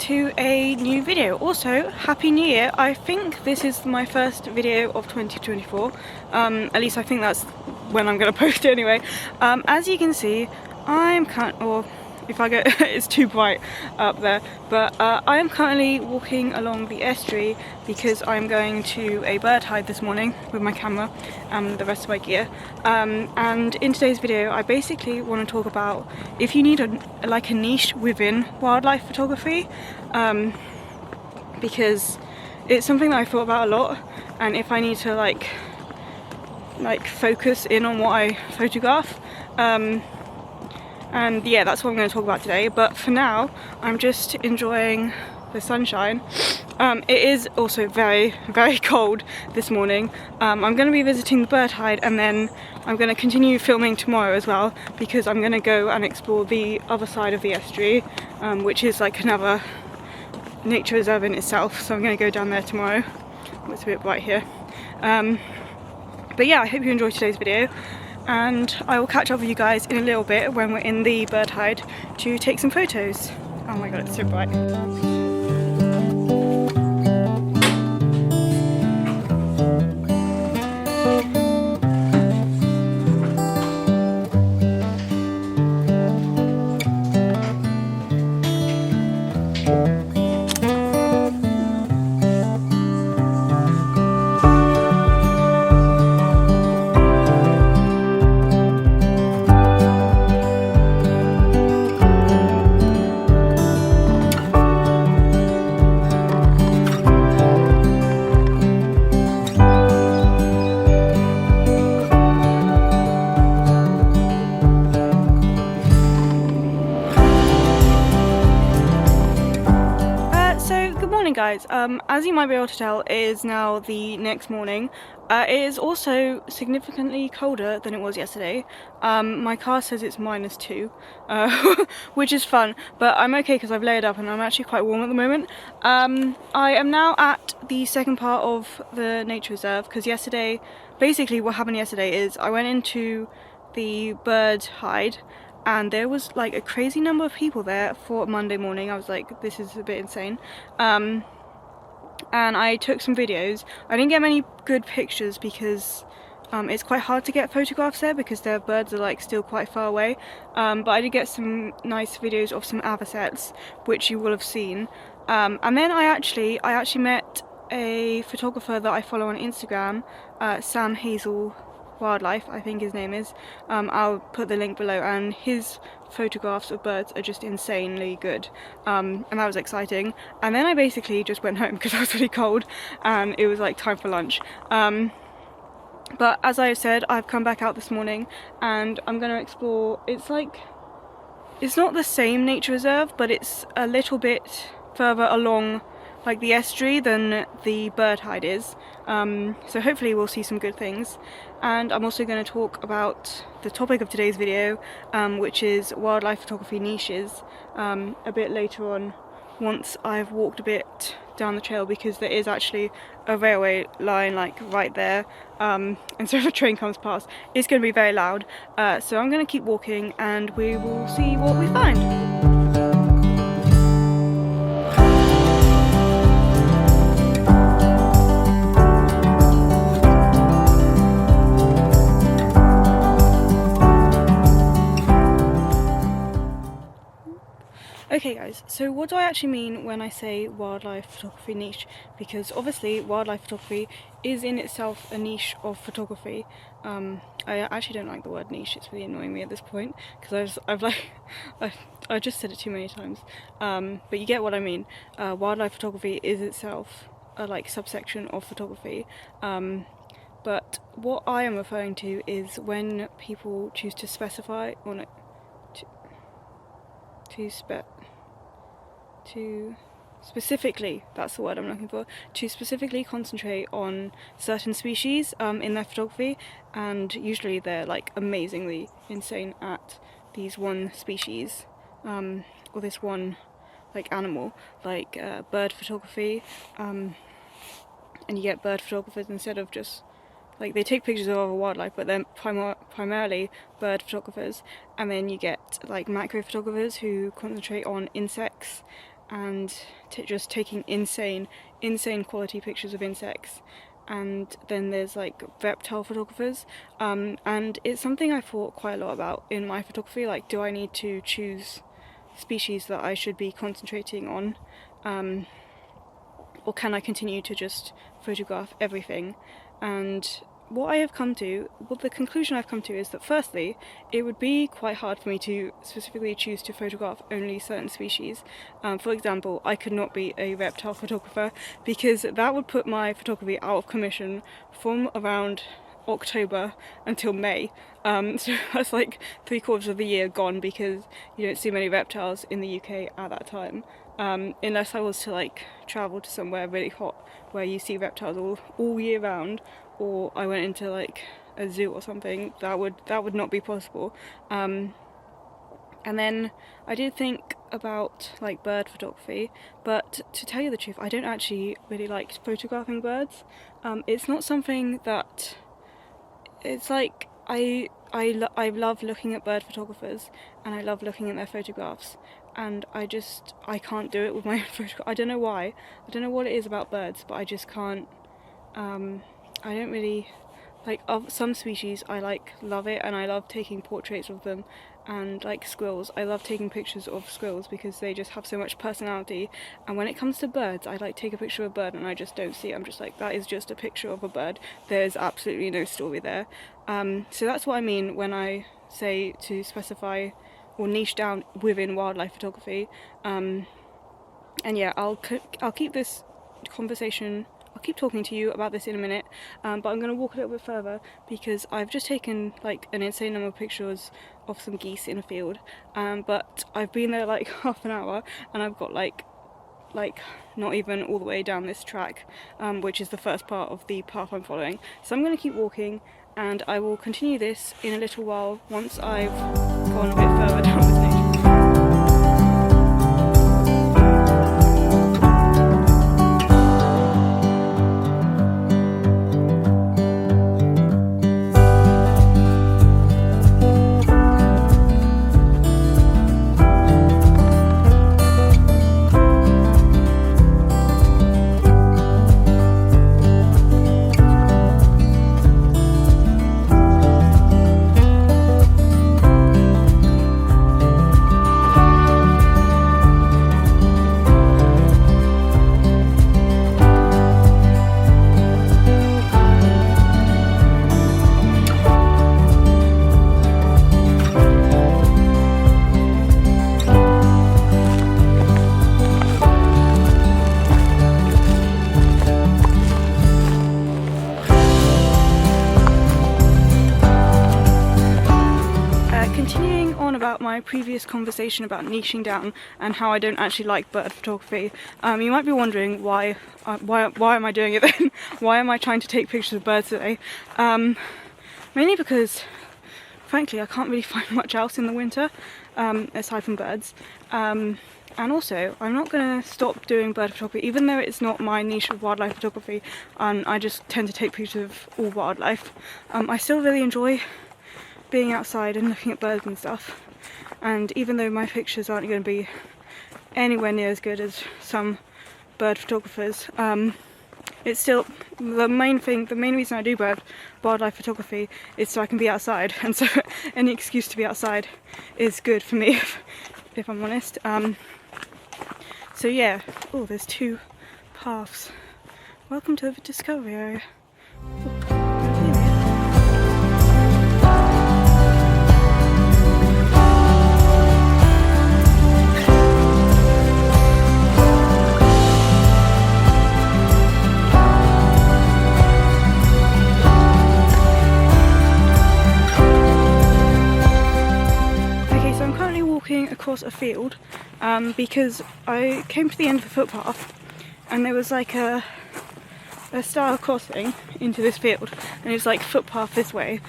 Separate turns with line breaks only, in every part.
to a new video. Also, Happy New Year. I think this is my first video of 2024. At least I think that's when I'm going to post it anyway. As you can see, I'm if I go, it's too bright up there, but I am currently walking along the estuary because I'm going to a bird hide this morning with my camera and the rest of my gear. And in today's video, I basically want to talk about if you need a niche within wildlife photography, because it's something that I thought about a lot, and if I need to like focus in on what I photograph. And yeah, that's what I'm going to talk about today. But for now, I'm just enjoying the sunshine. It is also very, very cold this morning. I'm going to be visiting the bird hide, and then I'm going to continue filming tomorrow as well, because I'm going to go and explore the other side of the estuary, which is like another nature reserve in itself. So I'm going to go down there tomorrow. It's a bit bright here. But yeah, I hope you enjoyed today's video, and I will catch up with you guys in a little bit when we're in the bird hide to take some photos. Oh my god, it's so bright. Guys, as you might be able to tell, it is now the next morning. It is also significantly colder than it was yesterday. My car says it's -2, which is fun, but I'm okay because I've layered up and I'm actually quite warm at the moment. I am now at the second part of the nature reserve, because yesterday, basically what happened yesterday is I went into the bird hide and there was like a crazy number of people there for Monday morning. I was like, this is a bit insane. And I took some videos. I didn't get many good pictures because it's quite hard to get photographs there because their birds are like still quite far away. But I did get some nice videos of some avocets, which you will have seen. And then I actually met a photographer that I follow on Instagram, Sam Hazel Wildlife, I think his name is. I'll put the link below, and his photographs of birds are just insanely good, and that was exciting. And then I basically just went home because I was really cold and it was like time for lunch. But as I said, I've come back out this morning and I'm going to explore. It's not the same nature reserve, but it's a little bit further along like the estuary than the bird hide is, so hopefully we'll see some good things. And I'm also going to talk about the topic of today's video, which is wildlife photography niches, a bit later on once I've walked a bit down the trail, because there is actually a railway line like right there, and so if a train comes past it's going to be very loud, so I'm going to keep walking and we will see what we find. Okay guys, so what do I actually mean when I say wildlife photography niche? Because obviously wildlife photography is in itself a niche of photography. I actually don't like the word niche, it's really annoying me at this point because I've just said it too many times. But you get what I mean. Wildlife photography is itself a like subsection of photography. But what I am referring to is when people choose to specify on it. To specifically, that's the word I'm looking for, to specifically concentrate on certain species in their photography, and usually they're like amazingly insane at these one species, or this one like animal, like bird photography, and you get bird photographers instead of just like, they take pictures of other wildlife, but they're primarily bird photographers. And then you get like macro photographers who concentrate on insects and just taking insane quality pictures of insects. And then there's like reptile photographers, and it's something I thought quite a lot about in my photography, like do I need to choose species that I should be concentrating on, or can I continue to just photograph everything? And what I have come to, well, the conclusion I've come to is that firstly, it would be quite hard for me to specifically choose to photograph only certain species. For example, I could not be a reptile photographer because that would put my photography out of commission from around October until May. So that's like 3/4 of the year gone because you don't see many reptiles in the UK at that time. Unless I was to like travel to somewhere really hot where you see reptiles all year round, or I went into like a zoo or something, that would not be possible. And then I did think about like bird photography, but to tell you the truth, I don't actually really like photographing birds. It's not something that, it's like I love looking at bird photographers and I love looking at their photographs, and I can't do it with my photograph. I don't know why. I don't know what it is about birds, but I just can't. I don't really like, of some species I like love it, and I love taking portraits of them, and like squirrels, I love taking pictures of squirrels because they just have so much personality. And when it comes to birds, I like take a picture of a bird and I just don't see it. I'm just like, that is just a picture of a bird, there's absolutely no story there. So that's what I mean when I say to specify or niche down within wildlife photography. And yeah, I'll keep this conversation, I'll keep talking to you about this in a minute, but I'm going to walk a little bit further because I've just taken like an insane number of pictures of some geese in a field, but I've been there like half an hour and I've got like not even all the way down this track, which is the first part of the path I'm following. So I'm going to keep walking and I will continue this in a little while once I've gone a bit further down this nature. About my previous conversation about niching down and how I don't actually like bird photography, you might be wondering why am I doing it then? Why am I trying to take pictures of birds today? Mainly because frankly I can't really find much else in the winter aside from birds, and also I'm not going to stop doing bird photography even though it's not my niche of wildlife photography. I just tend to take pictures of all wildlife. I still really enjoy being outside and looking at birds and stuff, and even though my pictures aren't going to be anywhere near as good as some bird photographers, it's still the main reason I do wildlife photography is so I can be outside, and so any excuse to be outside is good for me if I'm honest. So yeah, oh, there's two paths. Welcome to the discovery area. Across a field because I came to the end of the footpath and there was like a style crossing into this field, and it's like footpath this way,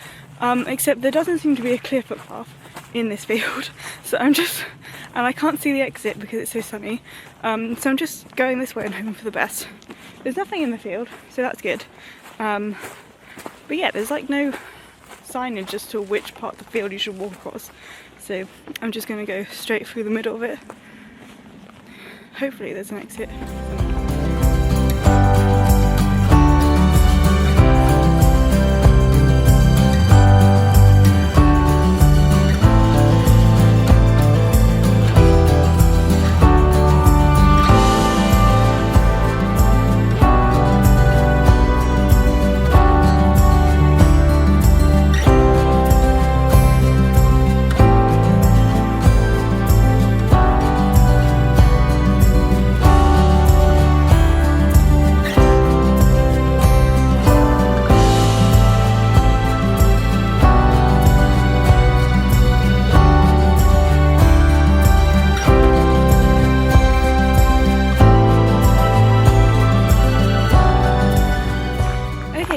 except there doesn't seem to be a clear footpath in this field, so and I can't see the exit because it's so sunny, so I'm just going this way and hoping for the best. There's nothing in the field, so that's good, but yeah, there's like no signage as to which part of the field you should walk across. So I'm just going to go straight through the middle of it, hopefully there's an exit.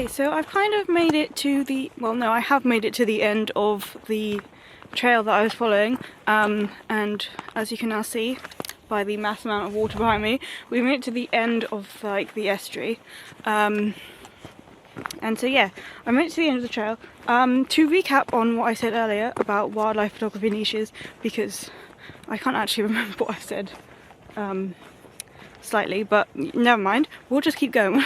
So I've kind of made it to the, well no, I have made it to the end of the trail that I was following, and as you can now see by the mass amount of water behind me, we made it to the end of like the estuary, and so yeah, I made it to the end of the trail. To recap on what I said earlier about wildlife photography niches, because I can't actually remember what I said slightly, but never mind, we'll just keep going.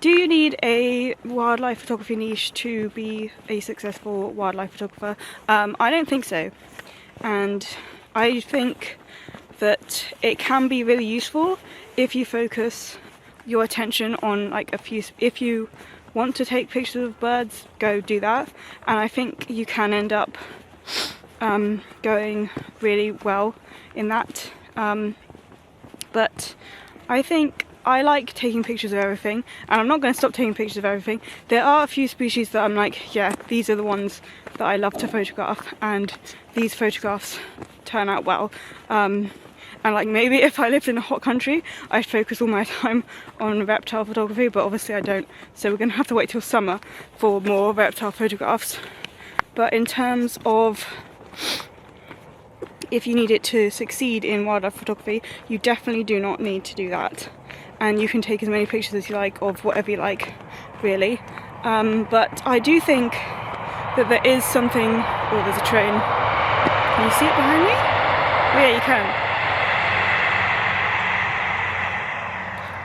Do you need a wildlife photography niche to be a successful wildlife photographer? I don't think so, and I think that it can be really useful if you focus your attention on like a few. If you want to take pictures of birds, go do that, and I think you can end up going really well in that. But I think I like taking pictures of everything, and I'm not going to stop taking pictures of everything. There are a few species that I'm like, yeah, these are the ones that I love to photograph, and these photographs turn out well. And like maybe if I lived in a hot country, I'd focus all my time on reptile photography, but obviously I don't, so we're going to have to wait till summer for more reptile photographs. But in terms of if you need it to succeed in wildlife photography, you definitely do not need to do that. And you can take as many pictures as you like of whatever you like, really. But I do think that there is something... Oh, there's a train. Can you see it behind me? Oh yeah, you can.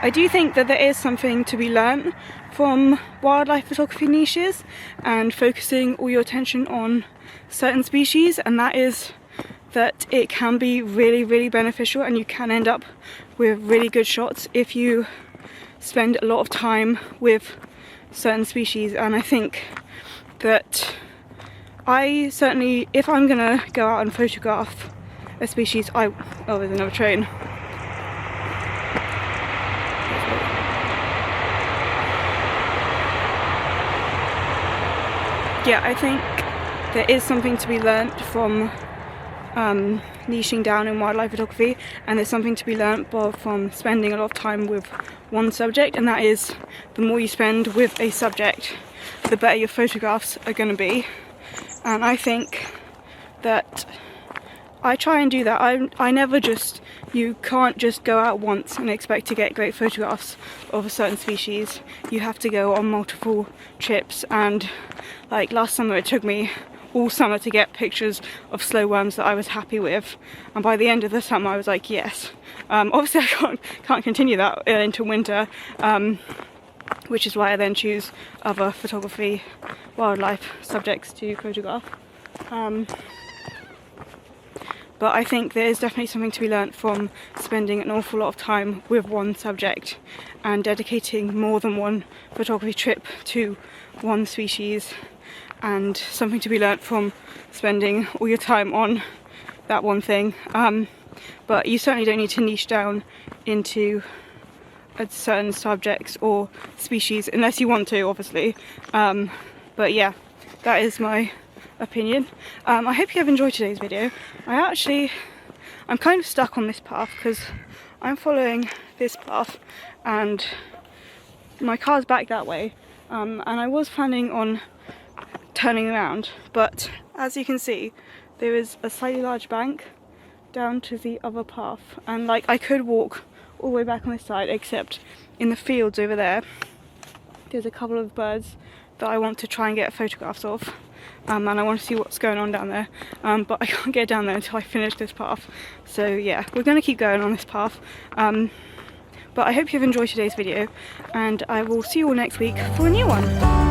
I do think that there is something to be learnt from wildlife photography niches and focusing all your attention on certain species, and that is that it can be really, really beneficial, and you can end up with really good shots if you spend a lot of time with certain species. And I think that I certainly, if I'm gonna go out and photograph a species, oh, there's another train. Yeah, I think there is something to be learnt from niching down in wildlife photography, and there's something to be learnt from spending a lot of time with one subject, and that is the more you spend with a subject, the better your photographs are going to be. And I think that I try and do that. I never just, you can't just go out once and expect to get great photographs of a certain species. You have to go on multiple trips, and like last summer it took me all summer to get pictures of slow worms that I was happy with, and by the end of the summer I was like, yes. Obviously I can't continue that into winter, which is why I then choose other photography wildlife subjects to photograph. But I think there is definitely something to be learnt from spending an awful lot of time with one subject and dedicating more than one photography trip to one species, and something to be learnt from spending all your time on that one thing. But you certainly don't need to niche down into a certain subjects or species unless you want to, obviously. But yeah, that is my opinion. I hope you have enjoyed today's video. I'm kind of stuck on this path because I'm following this path and my car's back that way, and I was planning on turning around, but as you can see there is a slightly large bank down to the other path, and like I could walk all the way back on this side, except in the fields over there's a couple of birds that I want to try and get photographs of. and I want to see what's going on down there, but I can't get down there until I finish this path. So yeah, we're going to keep going on this path, but I hope you've enjoyed today's video, and I will see you all next week for a new one.